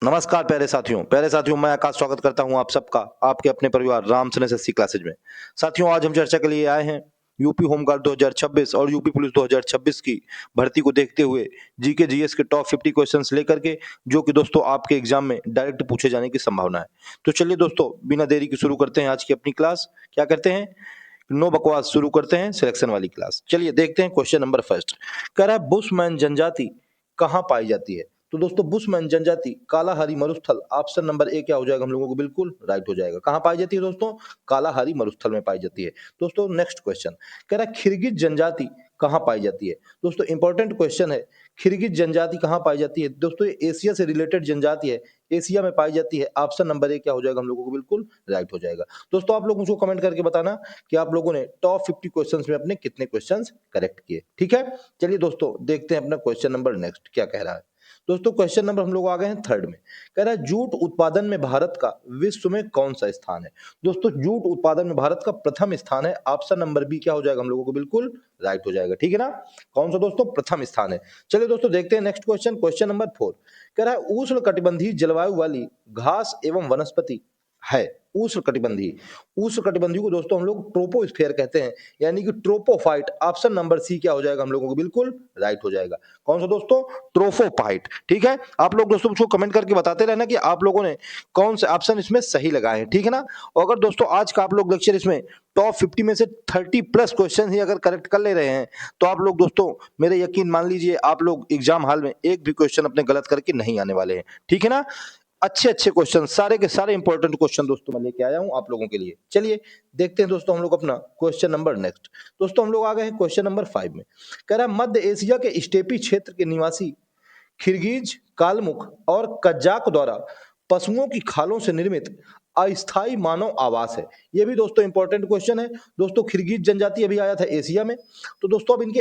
नमस्कार प्यारे साथियों मैं आकाश स्वागत करता हूं आप सबका आपके अपने परिवार रामसन एसएससी क्लासेज में। साथियों आज हम चर्चा के लिए आए हैं यूपी होमगार्ड 2026 और यूपी पुलिस 2026 की भर्ती को देखते हुए जीके जीएस के टॉप 50 क्वेश्चंस लेकर के, जो कि दोस्तों आपके एग्जाम में डायरेक्ट पूछे जाने की संभावना है। तो चलिए दोस्तों बिना देरी के शुरू करते हैं आज की अपनी क्लास। क्या करते हैं, नो बकवास, शुरू करते हैं सिलेक्शन वाली क्लास। चलिए देखते हैं क्वेश्चन नंबर फर्स्ट। कह रहा है बुशमैन जनजाति कहाँ पाई जाती है। तो दोस्तों बुशमैन जनजाति कालाहारी मरुस्थल, ऑप्शन नंबर ए क्या हो जाएगा हम लोगों को बिल्कुल राइट हो जाएगा। कहाँ पाई जाती है दोस्तों, कालाहारी मरुस्थल में पाई जाती है। दोस्तों नेक्स्ट क्वेश्चन कह रहा है खिरगिज जनजाति कहाँ पाई जाती है। दोस्तों इंपॉर्टेंट क्वेश्चन है, खिरगिज जनजाति कहाँ पाई जाती है। दोस्तों ये एशिया से रिलेटेड जनजाति है, एशिया में पाई जाती है। ऑप्शन नंबर ए क्या हो जाएगा हम लोगों को बिल्कुल राइट हो जाएगा। दोस्तों आप लोग मुझको कमेंट करके बताना कि आप लोगों ने टॉप 50 क्वेश्चंस में अपने कितने क्वेश्चंस करेक्ट किए। ठीक है, चलिए दोस्तों देखते हैं अपना क्वेश्चन नंबर नेक्स्ट क्या कह रहा है। दोस्तों क्वेश्चन नंबर हम लोग आ गए हैं थर्ड में। कह रहा है जूट उत्पादन में भारत का विश्व में कौन सा स्थान है। दोस्तों जूट उत्पादन में भारत का प्रथम स्थान है। ऑप्शन नंबर बी क्या हो जाएगा हम लोगों को बिल्कुल राइट हो जाएगा। ठीक है ना, कौन सा दोस्तों, प्रथम स्थान है। चलिए दोस्तों देखते हैं नेक्स्ट क्वेश्चन, क्वेश्चन नंबर 4। कह रहा है उष्ण कटिबंधीय जलवायु वाली घास एवं वनस्पति है। उष्ण कटिबंधीय, उष्ण कटिबंधीय को दोस्तों हम लोग ट्रोपोस्फेयर कहते हैं, यानी कि ट्रोपोफाइट। ऑप्शन नंबर सी क्या हो जाएगा हम लोगों को बिल्कुल राइट हो जाएगा। कौन सा दोस्तों, ट्रोपोफाइट। ठीक है, आप लोग दोस्तों मुझको कमेंट करके बताते रहना कि आप लोगों ने कौन से ऑप्शन इसमें सही लगाए हैं। ठीक है ना, और अगर दोस्तों आज का आप लोग लेक्चर इसमें टॉप 50 में से 30 प्लस क्वेश्चन ही अगर करेक्ट कर ले रहे हैं तो आप लोग दोस्तों मेरे यकीन मान लीजिए आप लोग एग्जाम हॉल में एक भी क्वेश्चन अपने गलत करके नहीं आने वाले हैं। ठीक है ना, अच्छे अच्छे क्वेश्चन, सारे के सारे इंपॉर्टेंट क्वेश्चन दोस्तों मैं लेके आया हूं आप लोगों के लिए। चलिए देखते हैं दोस्तों हम लोग अपना क्वेश्चन नंबर नेक्स्ट। दोस्तों हम लोग आ गए हैं क्वेश्चन नंबर 5 में। कह रहा है मध्य एशिया के स्टेपी क्षेत्र के निवासी खिरगिज, कालमुख और कजाक द्वारा पशुओं की खालों से निर्मित अस्थायी मानव आवास है। यह भी दोस्तों इंपॉर्टेंट क्वेश्चन है। दोस्तों खिरगिज जनजाति अभी आया था एशिया में, तो दोस्तों अब इनके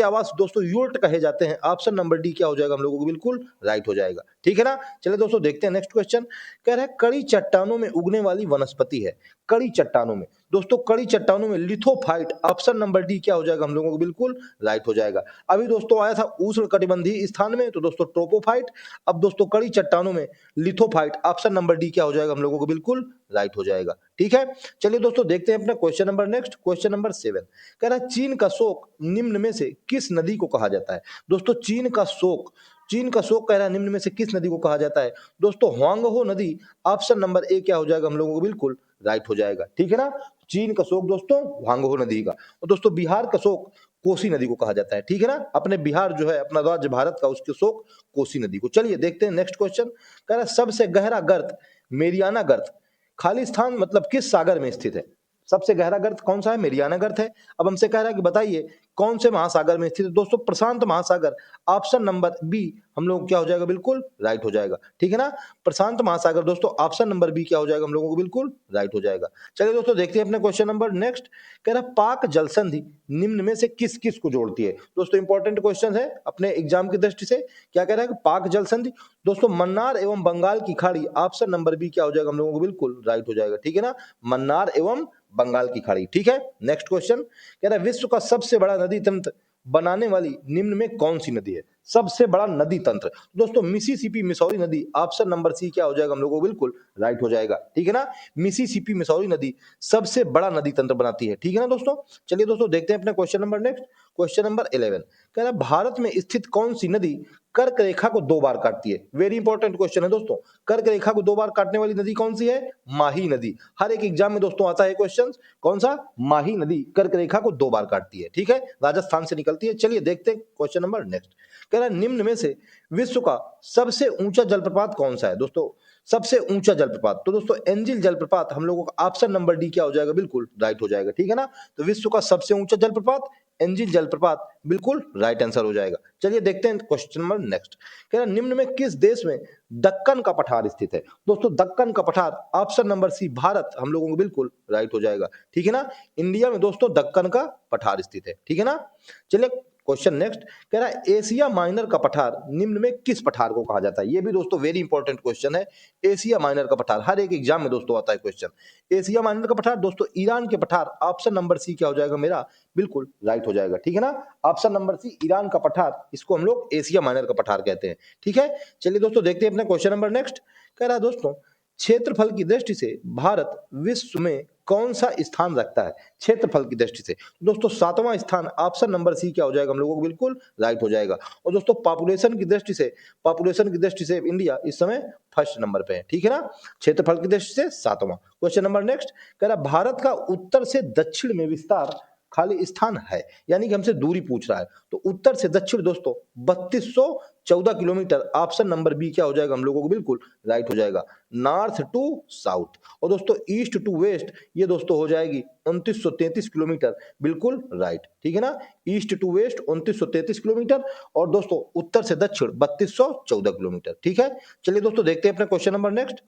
आवास दोस्तों यूर्ट कहे जाते हैं। ऑप्शन नंबर डी क्या हो जाएगा हम लोगों को बिल्कुल राइट हो जाएगा। ठीक है ना, चलिए दोस्तों देखते हैं नेक्स्ट क्वेश्चन। कह रहा है कड़ी चट्टानों में उगने वाली वनस्पति है। कड़ी चट्टानों में, दोस्तों कड़ी चट्टानों में लिथोफाइट। ऑप्शन नंबर डी क्या हो जाएगा हम लोगों को बिल्कुल राइट हो जाएगा। अभी दोस्तों आया था उष्ण कटिबंधीय स्थान में, तो दोस्तों ट्रोपोफाइट। अब दोस्तों कड़ी चट्टानों में लिथोफाइट। ऑप्शन नंबर डी क्या हो जाएगा हम लोगों को बिल्कुल राइट हो जाएगा। ठीक है, चलिए दोस्तों देखते हैं अपना question number next, question number 7। कह रहा है चीन का शोक निम्न में से किस नदी को कहा जाता है। दोस्तों चीन का शोक कह रहा है निम्न में से किस नदी को कहा जाता है। दोस्तों हुआंगहो नदी। ऑप्शन नंबर ए क्या हो जाएगा हम लोगों को बिल्कुल राइट हो जाएगा। ठीक है ना, चीन का शोक दोस्तों हुआंगहो नदी का, और दोस्तों बिहार का शोक कोसी नदी को कहा जाता है। ठीक है ना, अपने बिहार जो है अपना राज्य भारत का, उसके शोक कोसी नदी को। चलिए देखते हैं नेक्स्ट क्वेश्चन। कह रहा है सबसे गहरा गर्त मेरियाना गर्त खाली स्थान मतलब किस सागर में स्थित है। सबसे गहरा गर्त कौन सा है, मेरियाना गर्त है। अब हमसे कह रहा है कि बताइए कौन से महासागर में स्थित है। दोस्तों प्रशांत महासागर। ऑप्शन नंबर बी हम लोग क्या हो जाएगा बिल्कुल राइट हो जाएगा। ठीक है ना, प्रशांत महासागर। दोस्तों ऑप्शन नंबर बी क्या हो जाएगा हम लोगों को बिल्कुल राइट हो जाएगा। चलिए दोस्तों देखते हैं अपने क्वेश्चन नंबर नेक्स्ट। कह रहा है पाक जल संधि निम्न में से किस किस को जोड़ती है। दोस्तों इंपॉर्टेंट क्वेश्चन है अपने एग्जाम की दृष्टि से। क्या कह रहा है कि पाक जल संधि, दोस्तों मन्नार एवं बंगाल की खाड़ी। ऑप्शन नंबर बी क्या हो जाएगा हम लोगों को बिल्कुल राइट हो जाएगा। ठीक है ना, मन्नार एवं बंगाल की खाड़ी। ठीक है, नेक्स्ट क्वेश्चन कह रहा है विश्व का सबसे बड़ा नदी तंत्र बनाने वाली निम्न में कौन सी नदी है। सबसे बड़ा नदी तंत्र, दोस्तों मिसिसिपी मिसौरी नदी। ऑप्शन नंबर सी क्या हो जाएगा हम लोगों को बिल्कुल राइट हो जाएगा। ठीक है ना, मिसिसिपी मिसौरी नदी सबसे बड़ा नदी तंत्र बनाती है। ठीक है ना दोस्तों, चलिए दोस्तों देखते हैं अपना question number next, question number 11। कह रहा है भारत में स्थित कौन सी नदी कर्क रेखा को 2 बार काटती है। वेरी इंपॉर्टेंट क्वेश्चन है दोस्तों, कर्क रेखा को 2 बार काटने वाली नदी कौन सी है, माही नदी। हर एक एग्जाम में दोस्तों आता है क्वेश्चन, कौन सा, माही नदी कर्क रेखा को 2 बार काटती है। ठीक है, राजस्थान से निकलती है। चलिए देखते हैं क्वेश्चन नंबर नेक्स्ट। कह रहा है निम्न में से विश्व का सबसे ऊंचा जलप्रपात कौन सा है। दोस्तों सबसे ऊंचा जलप्रपात, तो दोस्तों एंजिल जलप्रपात। हम लोगों का ऑप्शन नंबर डी क्या हो जाएगा बिल्कुल राइट हो जाएगा। ठीक है ना, तो विश्व का सबसे ऊंचा जलप्रपात एंजिल जलप्रपात बिल्कुल राइट आंसर हो जाएगा। चलिए देखते हैं क्वेश्चन नंबर नेक्स्ट। कह रहा निम्न में किस देश में दक्कन का पठार स्थित है। दोस्तों दक्कन का पठार, ऑप्शन नंबर सी भारत हम लोगों को बिल्कुल राइट हो जाएगा। ठीक है ना, इंडिया में दोस्तों दक्कन का पठार स्थित है। ठीक है ना, चलिए क्वेश्चन नेक्स्ट कह रहा है एशिया माइनर का पठार निम्न में किस पठार को कहा जाता है। ये भी दोस्तों वेरी इंपॉर्टेंट क्वेश्चन है। एशिया माइनर का पठार हर एक एग्जाम में दोस्तों आता है क्वेश्चन। एशिया माइनर का पठार दोस्तों ईरान के पठार, ऑप्शन नंबर सी क्या हो जाएगा मेरा, बिल्कुल राइट हो जाएगा। ठीक है ना, ऑप्शन नंबर सी ईरान का पठार, इसको हम लोग एशिया माइनर का पठार कहते हैं। ठीक है, चलिए दोस्तों देखते हैं अपना क्वेश्चन नंबर नेक्स्ट। कह रहा है दोस्तों क्षेत्रफल की दृष्टि से भारत विश्व में कौन सा स्थान रखता है। क्षेत्रफल की दृष्टि से दोस्तों सातवां स्थान, ऑप्शन नंबर सी क्या हो जाएगा हम लोगों को, बिल्कुल राइट हो जाएगा। और दोस्तों पॉपुलेशन की दृष्टि से इंडिया इस समय फर्स्ट नंबर पे है। ठीक है ना, क्षेत्रफल की दृष्टि से सातवां। क्वेश्चन नंबर नेक्स्ट कह रहा भारत का उत्तर से दक्षिण में विस्तार खाली स्थान है, यानी कि हमसे दूरी पूछ रहा है। तो उत्तर से दक्षिण दोस्तों 3214 किलोमीटर, ऑप्शन नंबर बी क्या हो जाएगा हम लोगों को, बिल्कुल राइट हो जाएगा। North to south. और दोस्तों ईस्ट टू वेस्ट ये दोस्तों हो जाएगी 2933 किलोमीटर, बिल्कुल राइट। ठीक है ना, ईस्ट टू वेस्ट 2933 किलोमीटर और दोस्तों उत्तर से दक्षिण 3214 किलोमीटर। ठीक है, चलिए दोस्तों देखते हैं अपना question number next.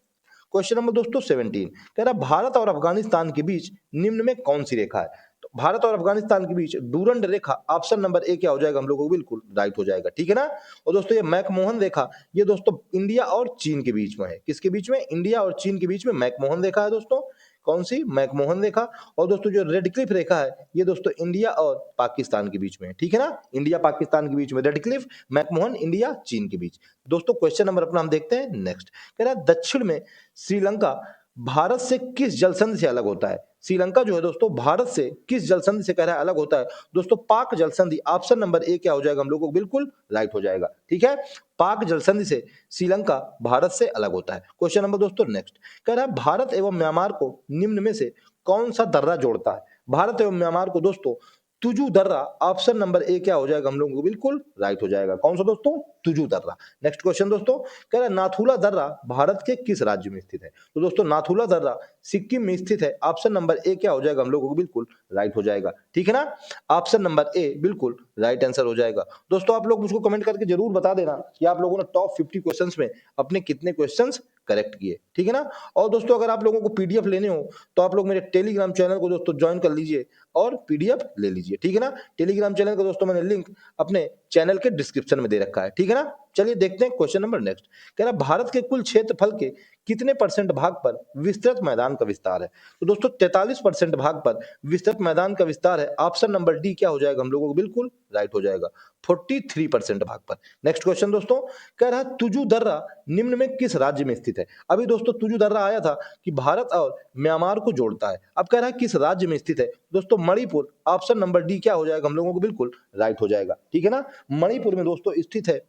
Question number दोस्तों 17 कह रहा भारत और अफगानिस्तान के बीच निम्न में कौन सी रेखा है। तो भारत और अफगानिस्तान के बीच डूरंड रेखा, ऑप्शन नंबर ए क्या हो जाएगा हम लोगों को, बिल्कुल राइट हो जाएगा। ठीक है ना, और दोस्तों ये मैकमोहन रेखा ये दोस्तों इंडिया और चीन के बीच में है। किसके बीच में, इंडिया और चीन के बीच में मैकमोहन रेखा है दोस्तों। कौन सी, मैकमोहन रेखा। और दोस्तों जो रेड क्लिफ रेखा है ये दोस्तों इंडिया और पाकिस्तान के बीच में है। ठीक है ना, इंडिया पाकिस्तान के बीच में रेड क्लिफ, मैकमोहन इंडिया चीन के बीच। दोस्तों क्वेश्चन नंबर अपना हम देखते हैं नेक्स्ट। कह रहा है दक्षिण में श्रीलंका भारत से किस जलसंधि से अलग होता है। श्रीलंका जो है दोस्तों भारत से किस जलसंधि से कह रहा है अलग होता है, दोस्तों पाक जलसंधि, ऑप्शन नंबर ए क्या हो जाएगा हम लोगों को, बिल्कुल राइट हो जाएगा। ठीक है, पाक जलसंधि से श्रीलंका भारत से अलग होता है। क्वेश्चन नंबर दोस्तों नेक्स्ट कह रहा है भारत एवं म्यांमार को निम्न में से कौन सा दर्रा जोड़ता है। भारत एवं म्यांमार को दोस्तों तुजू दर्रा, ऑप्शन नंबर ए क्या हो जाएगा हम लोगों को, बिल्कुल राइट हो जाएगा। कौन सा दोस्तों, तुजू दर्रा। नेक्स्ट क्वेश्चन दोस्तों कह रहा है नाथुला दर्रा भारत के किस राज्य में स्थित है। तो दोस्तों नाथुला दर्रा सिक्किम में स्थित है, ऑप्शन नंबर ए क्या हो जाएगा हम लोगों को, बिल्कुल राइट हो जाएगा। ठीक है ना, ऑप्शन नंबर ए बिल्कुल राइट आंसर हो जाएगा। दोस्तों आप लोग मुझको कमेंट करके जरूर बता देना कि आप लोगों ने टॉप 50 क्वेश्चंस में अपने कितने क्वेश्चंस करेक्ट किए। ठीक है ना, और दोस्तों अगर आप लोगों को पीडीएफ लेने हो तो आप लोग मेरे टेलीग्राम चैनल को दोस्तों ज्वाइन कर लीजिए और पीडीएफ ले लीजिए। ठीक है ना, टेलीग्राम चैनल का दोस्तों मैंने लिंक अपने चैनल के डिस्क्रिप्शन में दे रखा है। ठीक है ना, चलिए देखते हैं क्वेश्चन नंबर नेक्स्ट। कह रहा भारत के कुल क्षेत्रफल के कितने परसेंट भाग पर विस्तृत मैदान का विस्तार है। तो दोस्तों 43% भाग पर विस्तृत मैदान का विस्तार है, ऑप्शन नंबर डी क्या हो जाएगा हम लोगों को, बिल्कुल राइट हो जाएगा। 43% भाग पर। नेक्स्ट क्वेश्चन दोस्तों कह रहा है तुजू दर्रा निम्न में किस राज्य में स्थित है। अभी दोस्तों तुजू दर्रा आया था कि भारत और म्यांमार को जोड़ता है, अब कह रहा है किस राज्य में स्थित है, दोस्तों मणिपुर, ऑप्शन नंबर डी क्या हो जाएगा हम लोगों को, बिल्कुल राइट हो जाएगा। ठीक है ना, मणिपुर में दोस्तों स्थित है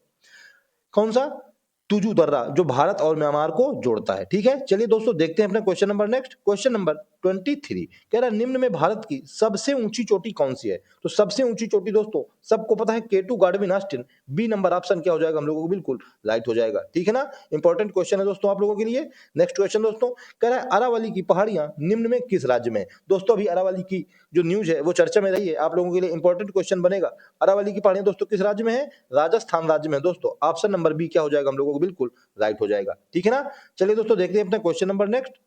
कौन सा, तुजू दर्रा, जो भारत और म्यांमार को जोड़ता है। ठीक है, चलिए दोस्तों देखते हैं अपना question number next. Question number 23 कह रहा है निम्न में भारत की सबसे ऊंची चोटी कौन सी है। तो सबसे ऊंची चोटी दोस्तों सबको पता है K two Godwin Austen, B number option क्या हो जाएगा हम लोगों को, बिल्कुल राइट हो जाएगा। ठीक है ना, इंपॉर्टेंट क्वेश्चन है दोस्तों आप लोगों के लिए। नेक्स्ट क्वेश्चन दोस्तों कह रहा है अरावली की पहाड़ियां निम्न में किस राज्य में है। दोस्तों अभी अरावली की जो न्यूज है वो चर्चा में रही है, आप लोगों के लिए इंपॉर्टेंट क्वेश्चन बनेगा। अरावली की पहाड़ियां दोस्तों किस राज्य में है, राजस्थान राज्य में है दोस्तों, ऑप्शन नंबर बी क्या हो जाएगा हम लोगों को, बिल्कुल राइट हो जाएगा। ठीक है ना, चलिए दोस्तों देखते हैं अपना क्वेश्चन नंबर नेक्स्ट।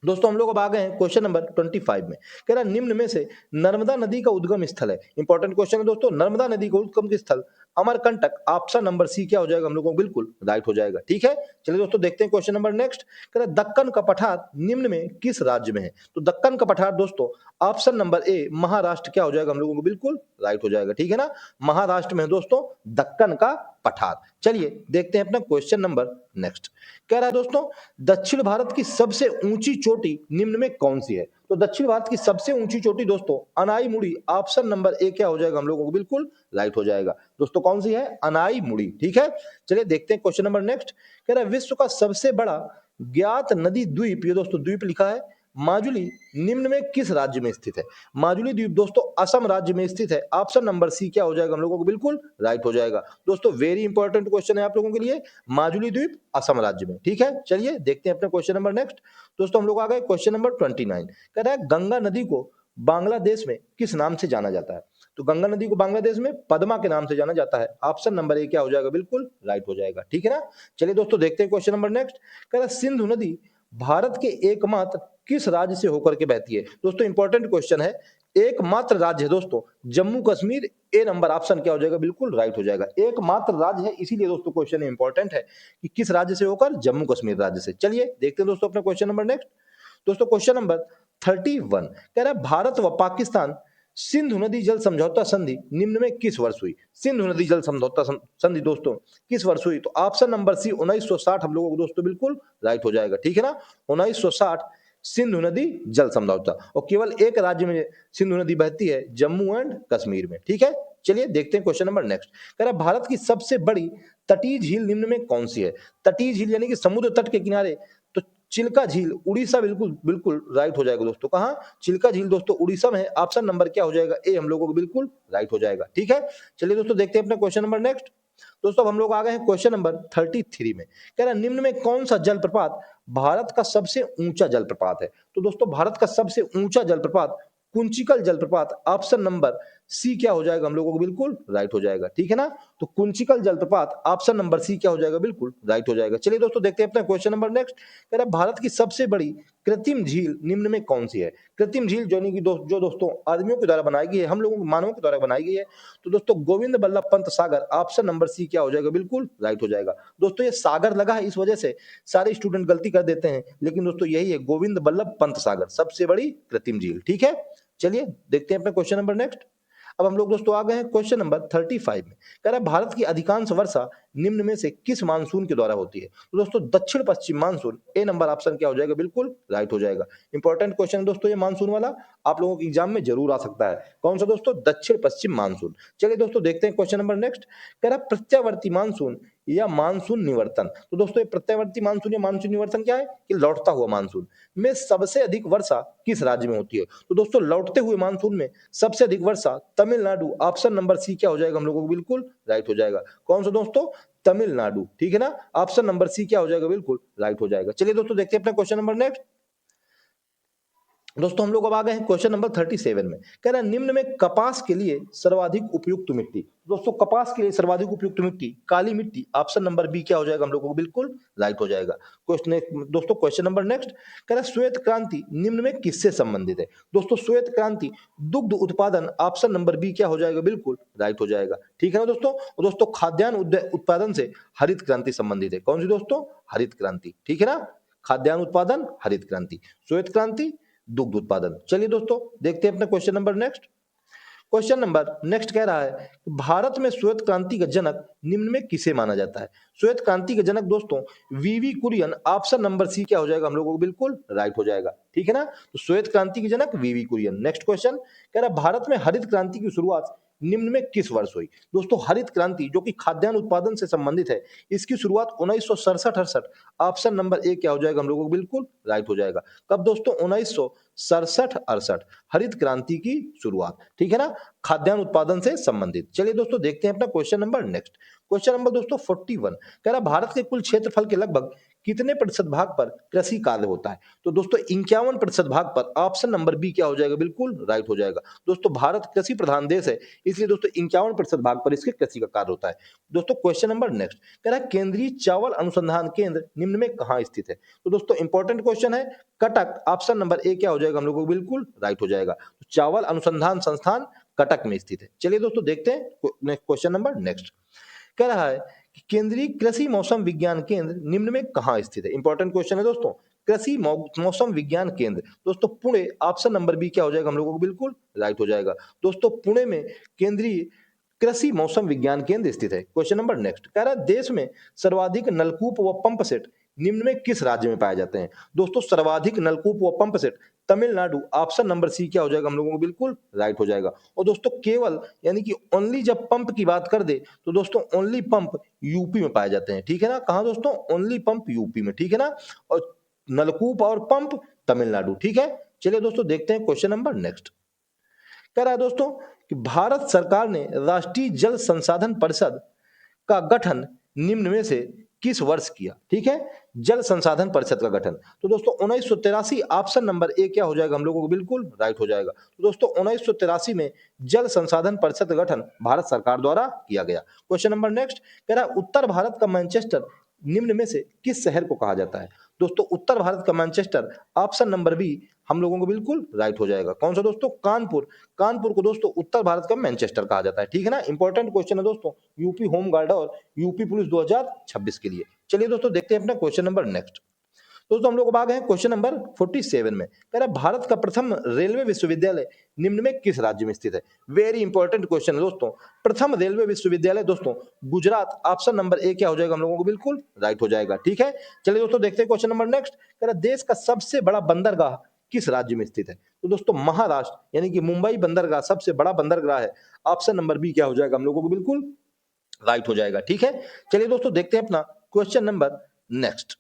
दोस्तों हम लोग अब आ गए हैं क्वेश्चन नंबर 25 में। कह रहा निम्न में से नर्मदा नदी का उद्गम स्थल है, इंपॉर्टेंट क्वेश्चन है दोस्तों, नर्मदा नदी का उद्गम स्थल अमरकंटक, ऑप्शन नंबर सी क्या हो जाएगा हम लोगों को, बिल्कुल राइट हो जाएगा। ठीक है, चलिए दोस्तों देखते हैं क्वेश्चन नंबर नेक्स्ट। कह रहा दक्कन का पठार निम्न में किस राज्य में है। तो दक्कन का पठार दोस्तों ऑप्शन नंबर ए महाराष्ट्र क्या हो जाएगा हम लोगों को, बिल्कुल राइट हो जाएगा। ठीक है ना, महाराष्ट्र में दोस्तों दक्कन का पठार। चलिए देखते हैं अपना क्वेश्चन नंबर नेक्स्ट। कह रहा है दोस्तों दक्षिण भारत की सबसे ऊंची चोटी निम्न में कौन सी है। तो दक्षिण भारत की सबसे ऊंची चोटी दोस्तों अनाई मुड़ी, ऑप्शन नंबर ए क्या हो जाएगा हम लोगों को, बिल्कुल राइट हो जाएगा। दोस्तों कौन सी है, अनाई मुड़ी। ठीक है, चलिए देखते हैं क्वेश्चन नंबर नेक्स्ट। कह रहा है विश्व का सबसे बड़ा ज्ञात नदी द्वीप, ये दोस्तों द्वीप लिखा है माजुली, निम्न में किस राज्य में स्थित है। माजुली द्वीप दोस्तों असम राज्य में स्थित है, ऑप्शन नंबर सी क्या हो जाएगा हम लोगों को, बिल्कुल राइट हो जाएगा। दोस्तों वेरी इंपॉर्टेंट क्वेश्चन है आप लोगों के लिए, माजुली द्वीप असम राज्य में। ठीक है, चलिए देखते हैं अपना क्वेश्चन नंबर नेक्स्ट। दोस्तों हम लोग आ गए क्वेश्चन नंबर 29। कह रहा है गंगा नदी को बांग्लादेश में किस नाम से जाना जाता है। तो गंगा नदी को बांग्लादेश में पद्मा के नाम से जाना जाता है, ऑप्शन नंबर ए क्या हो जाएगा, बिल्कुल राइट हो जाएगा। ठीक है ना, चलिए दोस्तों देखते हैं क्वेश्चन नंबर नेक्स्ट। कह रहा है सिंधु नदी भारत के एकमात्र किस राज्य से होकर के बहती है। दोस्तों इंपॉर्टेंट क्वेश्चन है, एकमात्र राज्य है दोस्तों जम्मू कश्मीर। ए नंबर ऑप्शन क्या हो जाएगा, बिल्कुल राइट हो जाएगा। एकमात्र राज्य है, इसीलिए दोस्तों क्वेश्चन इंपॉर्टेंट है कि किस राज्य से होकर, जम्मू कश्मीर राज्य से। चलिए देखते हैं दोस्तों अपना क्वेश्चन नंबर नेक्स्ट। दोस्तों क्वेश्चन नंबर 31 कह रहा है भारत व पाकिस्तान सिंधु नदी जल समझौता संधि निम्न में किस वर्ष हुई। सिंधु नदी जल समझौता संधि दोस्तों किस वर्ष हुई, तो ऑप्शन नंबर सी 1960 हम लोगों को दोस्तों बिल्कुल राइट हो जाएगा, ठीक है ना। 1960 सिंधु नदी जल समझौता, और केवल एक राज्य में सिंधु नदी बहती है, जम्मू एंड कश्मीर में, ठीक है। चलिए देखते हैं क्वेश्चन नंबर नेक्स्ट। कह रहा है भारत की सबसे बड़ी तटीय झील निम्न में कौन सी है। तटीय झील यानी कि समुद्र तट के किनारे, तो चिल्का झील उड़ीसा, बिल्कुल बिल्कुल राइट हो जाएगा दोस्तों। कहां, चिल्का झील दोस्तों उड़ीसा में है। ऑप्शन नंबर क्या हो जाएगा, ए हम लोगों को बिल्कुल राइट हो जाएगा, ठीक है। चलिए दोस्तों देखते हैं अपना क्वेश्चन नंबर नेक्स्ट। दोस्तों अब हम लोग आ गए हैं क्वेश्चन नंबर 33 में। कह रहा है निम्न में कौन सा जलप्रपात भारत का सबसे ऊंचा जलप्रपात है। तो दोस्तों भारत का सबसे ऊंचा जलप्रपात कुंचिकल जलप्रपात, ऑप्शन नंबर सी क्या हो जाएगा हम लोगों को बिल्कुल राइट हो जाएगा, ठीक है ना। तो कुंचिकल जलप्रपात ऑप्शन नंबर सी क्या हो जाएगा, बिल्कुल राइट हो जाएगा। चलिए दोस्तों देखते हैं अपना क्वेश्चन नंबर नेक्स्ट। कह रहा है भारत की सबसे बड़ी कृत्रिम झील निम्न में कौन सी है। कृत्रिम झील जो दोस्तों आदमियों के द्वारा बनाई गई है, हम लोगों के मानवों के द्वारा बनाई गई है, तो दोस्तों Govind Ballabh Pant Sagar, option number C क्या हो जाएगा, बिल्कुल राइट हो जाएगा। दोस्तों ये सागर लगा है, इस वजह से सारे स्टूडेंट गलती कर देते हैं, लेकिन दोस्तों यही है गोविंद बल्लभ पंत सागर, सबसे बड़ी कृत्रिम झील, ठीक है। चलिए देखते हैं अपना क्वेश्चन नंबर नेक्स्ट। अब हम लोग दोस्तों आ गए हैं क्वेश्चन नंबर 35 में। कह रहा है भारत की अधिकांश वर्षा निम्न में से किस मानसून के द्वारा होती है। तो दोस्तों दक्षिण पश्चिम मानसून, ए नंबर ऑप्शन क्या हो जाएगा, बिल्कुल राइट हो जाएगा। इंपॉर्टेंट क्वेश्चन दोस्तों ये मानसून वाला, आप लोगों के एग्जाम में जरूर आ सकता है। कौन सा दोस्तों, दक्षिण पश्चिम मानसून। चलिए दोस्तों देखते हैं क्वेश्चन नंबर नेक्स्ट। कह रहा है प्रत्यावर्ती मानसून या मानसून निवर्तन। तो दोस्तों ये प्रत्यावर्ती मानसून या मानसून निवर्तन क्या है, कि लौटता हुआ मानसून में सबसे अधिक वर्षा किस राज्य में होती है। तो दोस्तों लौटते हुए मानसून में सबसे अधिक वर्षा तमिलनाडु, ऑप्शन नंबर सी क्या हो जाएगा हम लोगों को बिल्कुल राइट हो जाएगा। कौन सा दोस्तों, तमिलनाडु, ठीक है ना। ऑप्शन नंबर सी क्या हो जाएगा, बिल्कुल राइट हो जाएगा। चलिए दोस्तों देखते हैं अपना क्वेश्चन नंबर नेक्स्ट। दोस्तों हम लोग अब आ गए हैं क्वेश्चन नंबर 37 में। कह रहा है निम्न में कपास के लिए सर्वाधिक उपयुक्त मिट्टी। दोस्तों कपास के लिए सर्वाधिक उपयुक्त मिट्टी काली मिट्टी, ऑप्शन नंबर बी क्या हो जाएगा हम लोगों को बिल्कुल राइट हो जाएगा। दोस्तों क्वेश्चन नंबर नेक्स्ट। कह रहा है श्वेत क्रांति निम्न में किससे संबंधित है। दोस्तों श्वेत क्रांति दुग्ध उत्पादन, ऑप्शन नंबर बी क्या हो जाएगा, बिल्कुल राइट हो जाएगा, ठीक है ना दोस्तों। और दोस्तों खाद्यान्न उत्पादन से हरित क्रांति संबंधित है। कौन सी दोस्तों, हरित क्रांति, ठीक है ना। खाद्यान्न उत्पादन, हरित क्रांति, श्वेत क्रांति, दुग्ध उत्पादन। चलिए दोस्तों देखते हैं अपना question number next. Question number next कह रहा है कि भारत में श्वेत क्रांति का जनक निम्न में किसे माना जाता है। श्वेत क्रांति का जनक दोस्तों वीवी कुरियन, ऑप्शन नंबर सी क्या हो जाएगा हम लोगों को बिल्कुल राइट हो जाएगा, ठीक है ना। तो श्वेत क्रांति के जनक वीवी कुरियन। नेक्स्ट क्वेश्चन कह रहा है भारत में हरित क्रांति की शुरुआत निम्न में किस वर्ष हुई। दोस्तों हरित क्रांति जो कि खाद्यान्न उत्पादन से संबंधित है, इसकी शुरुआत 1967-68, ऑप्शन नंबर ए क्या हो जाएगा हम लोगों को बिल्कुल राइट हो जाएगा। कब दोस्तों, 1967-68 हरित क्रांति की शुरुआत, ठीक है ना, खाद्यान्न उत्पादन से संबंधित। चलिए दोस्तों देखते हैं अपना question number next. Question number दोस्तों 41 कह रहा भारत के कुल क्षेत्रफल के लगभग कितने प्रतिशत भाग पर कृषि कार्य होता है। तो दोस्तों 51% भाग पर, ऑप्शन नंबर बी क्या हो जाएगा, बिल्कुल राइट हो जाएगा। दोस्तों भारत कृषि प्रधान देश है, इसलिए दोस्तों 51% भाग पर इसके कृषि का कार्य होता है। दोस्तों क्वेश्चन नंबर नेक्स्ट कह रहा है केंद्रीय चावल अनुसंधान केंद्र निम्न में कहां स्थित है। तो दोस्तों इंपॉर्टेंट क्वेश्चन है, कटक, ऑप्शन नंबर ए क्या हो जाएगा हम लोगों को बिल्कुल राइट हो जाएगा। तो चावल अनुसंधान संस्थान कटक में स्थित है। चलिए दोस्तों देखते हैं क्वेश्चन नंबर नेक्स्ट। कह रहा है कि केंद्रीय कृषि मौसम विज्ञान केंद्र निम्न में कहां स्थित है। इंपॉर्टेंट क्वेश्चन है दोस्तों, कृषि मौसम विज्ञान केंद्र दोस्तों पुणे, ऑप्शन नंबर बी क्या हो जाएगा हम लोगों को बिल्कुल राइट हो जाएगा। दोस्तों पुणे में केंद्रीय कृषि मौसम विज्ञान केंद्र स्थित है। क्वेश्चन नंबर नेक्स्ट कह रहा है देश में सर्वाधिक नलकूप व पंप सेट निम्न में किस राज्य में पाए जाते हैं। दोस्तों सर्वाधिक नलकूप व pump set Tamil Nadu, option number C क्या हो जाएगा हम लोगों को बिल्कुल राइट हो जाएगा। और दोस्तों केवल यानी कि ओनली जब पंप की बात कर दे तो दोस्तों ओनली पंप यूपी में पाए जाते हैं, ठीक है ना। कहां दोस्तों, ओनली पंप यूपी में, ठीक है ना। और नलकूप और पंप तमिलनाडु, ठीक है। चलिए दोस्तों देखते हैं क्वेश्चन नंबर नेक्स्ट। कह रहा है दोस्तों कि भारत सरकार ने राष्ट्रीय जल संसाधन परिषद का गठन निम्न में से किस वर्ष किया, ठीक है। जल संसाधन परिषद का गठन तो दोस्तों 1983, ऑप्शन नंबर ए क्या हो जाएगा हम लोगों को बिल्कुल राइट हो जाएगा। तो दोस्तों 1983 में जल संसाधन परिषद का गठन भारत सरकार द्वारा किया गया। क्वेश्चन नंबर नेक्स्ट कह रहा है उत्तर भारत का मैनचेस्टर निम्न में से किस शहर को कहा जाता है? दोस्तों उत्तर भारत का मैनचेस्टर, ऑप्शन नंबर बी हम लोगों को बिल्कुल राइट हो जाएगा। कौन सा दोस्तों? कानपुर। कानपुर को दोस्तों उत्तर भारत का मैनचेस्टर कहा जाता है, ठीक है ना। इंपॉर्टेंट क्वेश्चन है दोस्तों यूपी होम गार्ड और यूपी पुलिस 2026 के लिए। चलिए दोस्तों देखते हैं अपना क्वेश्चन नंबर नेक्स्ट। दोस्तों हम लोग आ गए हैं क्वेश्चन नंबर 47 में। कह रहा है भारत का प्रथम रेलवे विश्वविद्यालय निम्न में किस राज्य में स्थित है? वेरी इंपॉर्टेंट क्वेश्चन है दोस्तों। प्रथम रेलवे विश्वविद्यालय दोस्तों गुजरात, ऑप्शन नंबर ए क्या हो जाएगा हम लोगों को बिल्कुल राइट हो जाएगा, ठीक है। चलिए दोस्तों देखते हैं क्वेश्चन नंबर नेक्स्ट। कह रहा है देश का सबसे बड़ा बंदरगाह किस राज्य में स्थित है? तो दोस्तों महाराष्ट्र यानी कि मुंबई बंदरगाह सबसे बड़ा बंदरगाह है। ऑप्शन नंबर बी क्या हो जाएगा हम लोगों को बिल्कुल राइट हो जाएगा, ठीक है। चलिए दोस्तों देखते हैं अपना क्वेश्चन नंबर नेक्स्ट।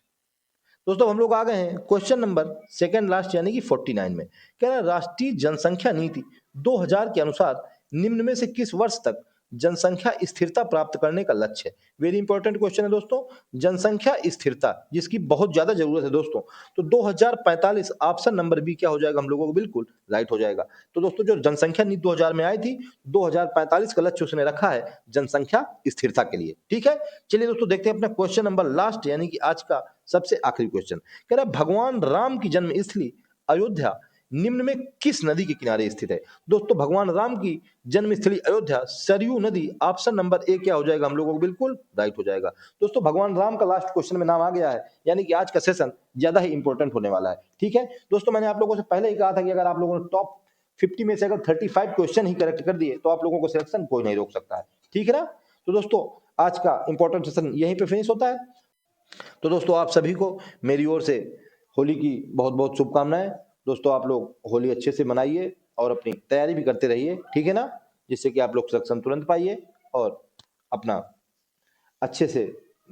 दोस्तों हम लोग आ गए हैं क्वेश्चन नंबर सेकंड लास्ट यानी कि 49 में। कह रहा है राष्ट्रीय जनसंख्या नीति 2000 के अनुसार निम्न में से किस वर्ष तक जनसंख्या स्थिरता प्राप्त करने का लक्ष्य है? वेरी इंपॉर्टेंट क्वेश्चन है दोस्तों। जनसंख्या स्थिरता जिसकी बहुत ज्यादा जरूरत है दोस्तों, तो 2045 ऑप्शन नंबर बी क्या हो जाएगा हम लोगों को बिल्कुल राइट हो जाएगा। तो दोस्तों जो जनसंख्या नीति 2000 में आई थी, 2045 का लक्ष्य उसने रखा है जनसंख्या स्थिरता के लिए, ठीक है। चलिए दोस्तों देखते हैं अपना क्वेश्चन नंबर लास्ट यानी कि आज का सबसे आखिरी क्वेश्चन। कह रहा है भगवान राम की जन्मस्थली अयोध्या निम्न में किस नदी के किनारे स्थित है? दोस्तों भगवान राम की जन्मस्थली अयोध्या सरयू नदी, ऑप्शन नंबर ए क्या हो जाएगा हम लोगों को बिल्कुल राइट हो जाएगा। दोस्तों भगवान राम का लास्ट क्वेश्चन में नाम आ गया है, यानी कि आज का सेशन ज्यादा ही इंपॉर्टेंट होने वाला है, ठीक है। दोस्तों मैंने आप लोगों से पहले ही कहा था कि अगर आप लोगों ने टॉप 50 में से अगर 35 क्वेश्चन ही करेक्ट कर दिए तो आप लोगों को सिलेक्शन कोई नहीं रोक सकता है, ठीक है ना। तो दोस्तों आज का इंपॉर्टेंट सेशन यहीं पे फिनिश होता है। तो दोस्तों आप सभी को मेरी ओर से होली की बहुत बहुत शुभकामनाएं। दोस्तों आप लोग होली अच्छे से मनाइए और अपनी तैयारी भी करते रहिए, ठीक है ना, जिससे कि आप लोग सिलेक्शन तुरंत पाइए और अपना अच्छे से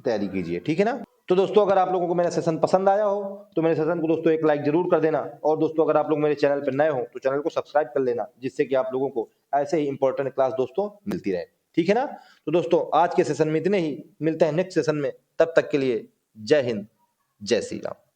तैयारी कीजिए, ठीक है ना। तो दोस्तों अगर आप लोगों को मेरा सेशन पसंद आया हो तो मेरे सेशन को दोस्तों एक लाइक जरूर कर देना, और दोस्तों अगर आप लोग मेरे चैनल पर नए हो तो चैनल को सब्सक्राइब कर लेना, जिससे कि आप लोगों को ऐसे ही इंपॉर्टेंट क्लास दोस्तों मिलती रहे, ठीक है ना। तो दोस्तों आज के सेशन में इतने ही, मिलते हैं नेक्स्ट सेशन में, तब तक के लिए जय हिंद, जय श्री राम।